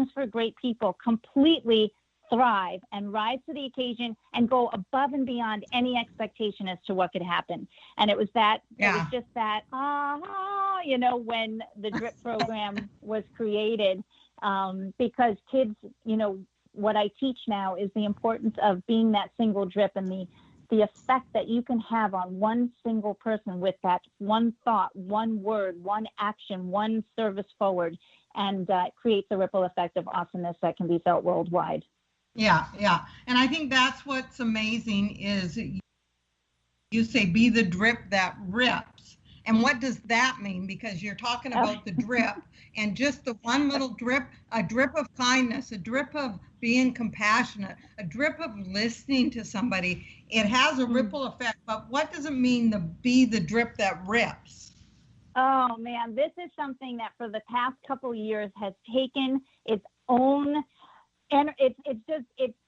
things for great people completely thrive and rise to the occasion and go above and beyond any expectation as to what could happen. And it was that, it was just that, when the drip program was created, because kids, what I teach now is the importance of being that single drip and the effect that you can have on one single person with that one thought, one word, one action, one service forward, and it creates a ripple effect of awesomeness that can be felt worldwide. Yeah. And I think that's what's amazing is you say, be the drip that rips. And what does that mean? Because you're talking about the drip and just the one little drip, a drip of kindness, a drip of being compassionate, a drip of listening to somebody. It has a ripple effect, but what does it mean to be the drip that rips? Oh man, this is something that for the past couple of years has taken its own, and it's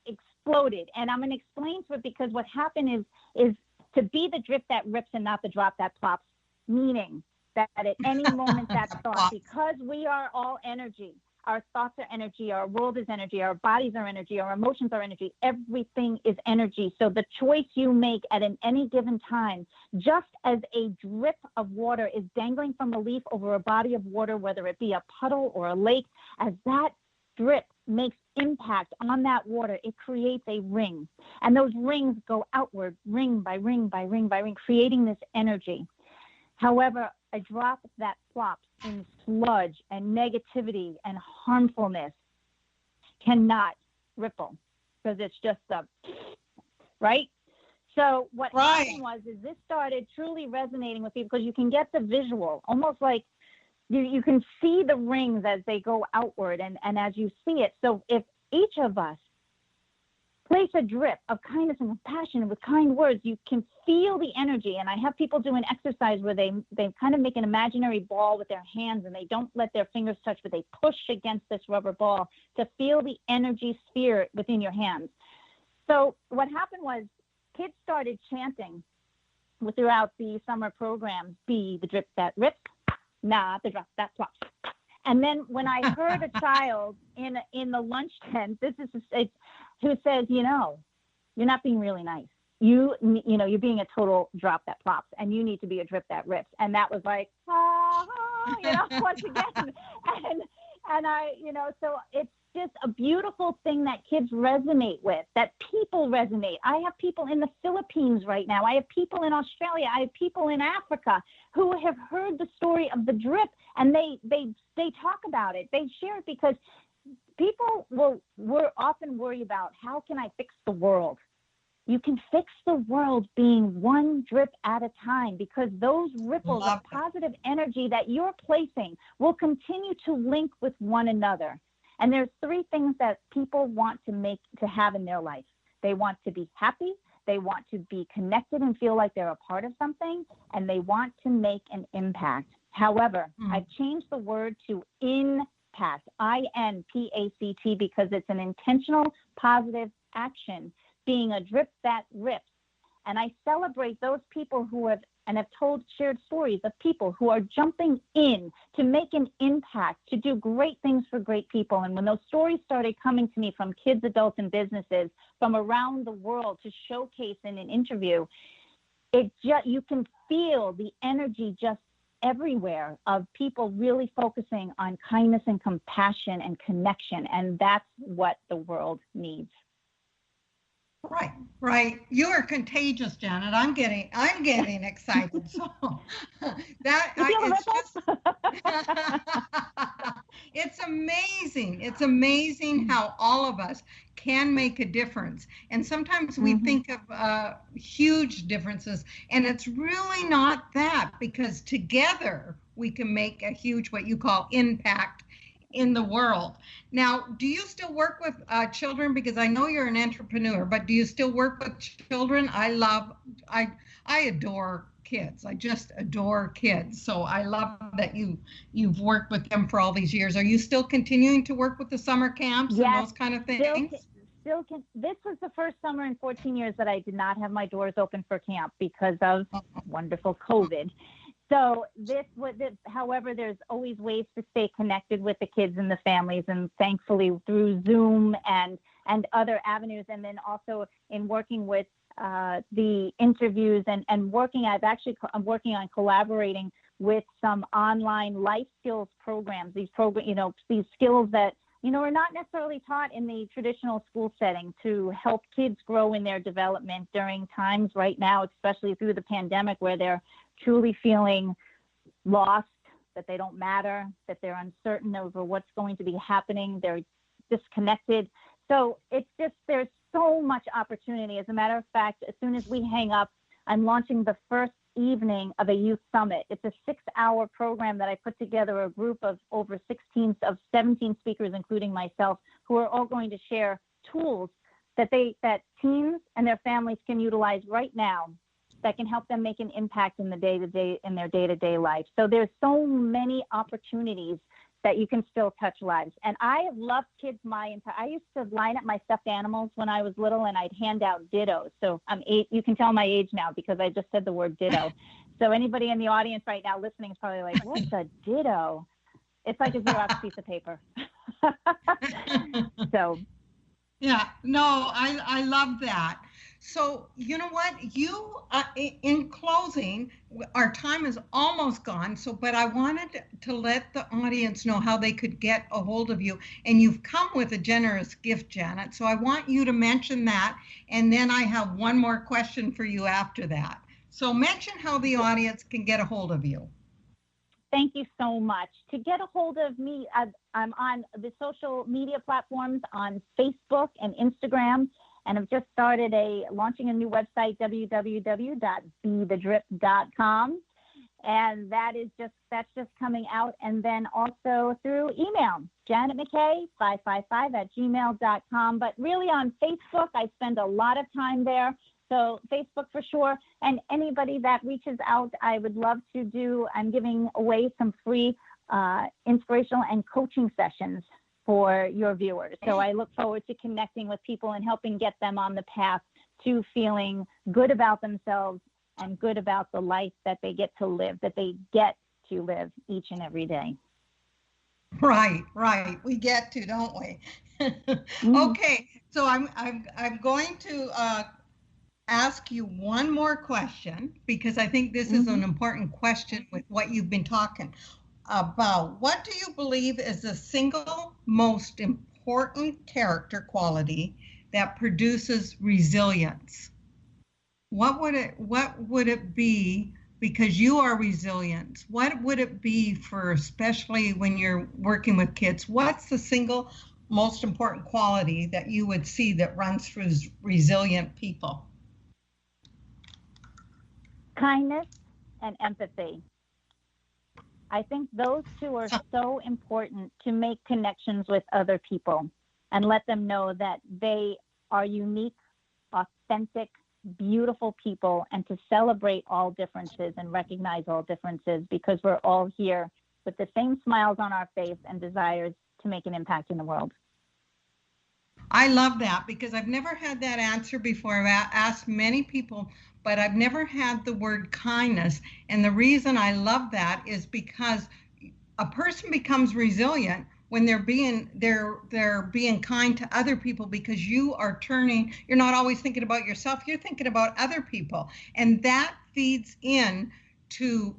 exploded. And I'm going to explain to it because what happened is to be the drip that rips and not the drop that plops, meaning that at any moment that thought, because we are all energy, our thoughts are energy, our world is energy, our bodies are energy, our emotions are energy, everything is energy. So the choice you make at any given time, just as a drip of water is dangling from a leaf over a body of water, whether it be a puddle or a lake, as that drip makes impact on that water, it creates a ring. And those rings go outward, ring by ring by ring by ring, creating this energy. However, a drop that flops in sludge and negativity and harmfulness cannot ripple because it's just right? So what happened was this started truly resonating with people because you can get the visual, almost like you can see the rings as they go outward and as you see it. So if each of us place a drip of kindness and compassion with kind words, you can feel the energy. And I have people do an exercise where they kind of make an imaginary ball with their hands and they don't let their fingers touch, but they push against this rubber ball to feel the energy sphere within your hands. So what happened was kids started chanting throughout the summer programs, be the drip that rips, not the drop that flops. And then when I heard a child in the lunch tent, who says, you're not being really nice. You're being a total drop that flops, and you need to be a drip that rips. And that was like, once again. And I, so it's just a beautiful thing that kids resonate with, that people resonate. I have people in the Philippines right now. I have people in Australia. I have people in Africa who have heard the story of the drip, and they talk about it. They share it because people will often worry about how can I fix the world? You can fix the world being one drip at a time, because those ripples of positive energy that you're placing will continue to link with one another. And there's three things that people want to have in their life. They want to be happy, they want to be connected and feel like they're a part of something, and they want to make an impact. However, I've changed the word to INPact, INPACT, because it's an intentional positive action, being a drip that rips. And I celebrate those people who have shared stories of people who are jumping in to make an impact, to do great things for great people. And when those stories started coming to me from kids, adults, and businesses from around the world to showcase in an interview, you can feel the energy just everywhere of people really focusing on kindness and compassion and connection. And that's what the world needs. Right. You are contagious, Janet. I'm getting excited. So it's amazing. It's amazing how all of us can make a difference. And sometimes we think of huge differences, and it's really not that, because together we can make a huge, what you call, impact in the world. Now, do you still work with children? Because I know you're an entrepreneur, but do you still work with children? I adore kids. I just adore kids. So I love that you've worked with them for all these years. Are you still continuing to work with the summer camps and those kind of things? This was the first summer in 14 years that I did not have my doors open for camp because of wonderful COVID. So however, there's always ways to stay connected with the kids and the families, and thankfully through Zoom and other avenues, and then also in working with the interviews and working. I'm working on collaborating with some online life skills programs. These skills that are not necessarily taught in the traditional school setting to help kids grow in their development during times right now, especially through the pandemic, where they're truly feeling lost, that they don't matter, that they're uncertain over what's going to be happening, they're disconnected. So it's just, there's so much opportunity. As a matter of fact, as soon as we hang up, I'm launching the first evening of a youth summit. It's a 6-hour program that I put together, a group of over 17 speakers, including myself, who are all going to share tools that teens and their families can utilize right now that can help them make an impact in their day-to-day life. So there's so many opportunities that you can still touch lives. And I have loved kids I used to line up my stuffed animals when I was little, and I'd hand out dittos. So I'm 8, you can tell my age now because I just said the word ditto. So anybody in the audience right now listening is probably like, what's a ditto? It's like a Xerox piece of paper. So. Yeah, no, I love that. So you know what, in closing, our time is almost gone. But I wanted to let the audience know how they could get a hold of you. And you've come with a generous gift, Janet. So I want you to mention that. And then I have one more question for you after that. So mention how the audience can get a hold of you. Thank you so much. To get a hold of me, I'm on the social media platforms on Facebook and Instagram, and I've just started launching a new website, www.bethedrip.com, and that's just coming out. And then also through email, janetmackay555@gmail.com. But really on Facebook, I spend a lot of time there. So Facebook for sure. And anybody that reaches out, I would love to I'm giving away some free inspirational and coaching sessions for your viewers. So I look forward to connecting with people and helping get them on the path to feeling good about themselves and good about the life that they get to live each and every day. Right. We get to, don't we? Okay. So I'm going to ask you one more question, because I think this is an important question with what you've been talking about. What do you believe is the single most important character quality that produces resilience? What would it be? Because you are resilient, what would it be for, especially when you're working with kids? What's the single most important quality that you would see that runs through resilient people? Kindness and empathy. I think those two are so important to make connections with other people and let them know that they are unique, authentic, beautiful people, and to celebrate all differences and recognize all differences, because we're all here with the same smiles on our face and desires to make an impact in the world. I love that, because I've never had that answer before. I've asked many people, but I've never had the word kindness. And the reason I love that is because a person becomes resilient when they're being kind to other people, because you're not always thinking about yourself, you're thinking about other people. And that feeds in to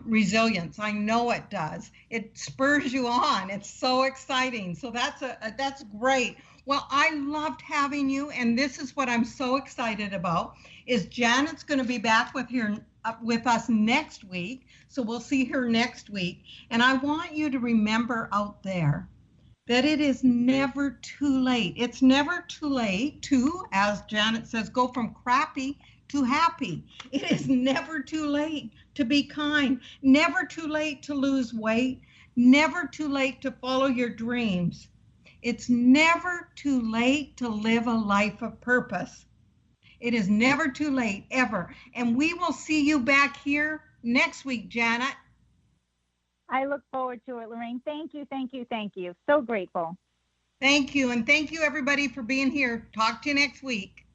resilience. I know it does. It spurs you on. It's so exciting. So that's great. Well, I loved having you, and this is what I'm so excited about, is Janet's going to be back with us next week. So we'll see her next week. And I want you to remember out there that it is never too late. It's never too late to, as Janet says, go from crappy to happy. It is never too late to be kind, never too late to lose weight, never too late to follow your dreams. It's never too late to live a life of purpose. It is never too late, ever. And we will see you back here next week, Janet. I look forward to it, Lorraine. Thank you. So grateful. Thank you. And thank you, everybody, for being here. Talk to you next week.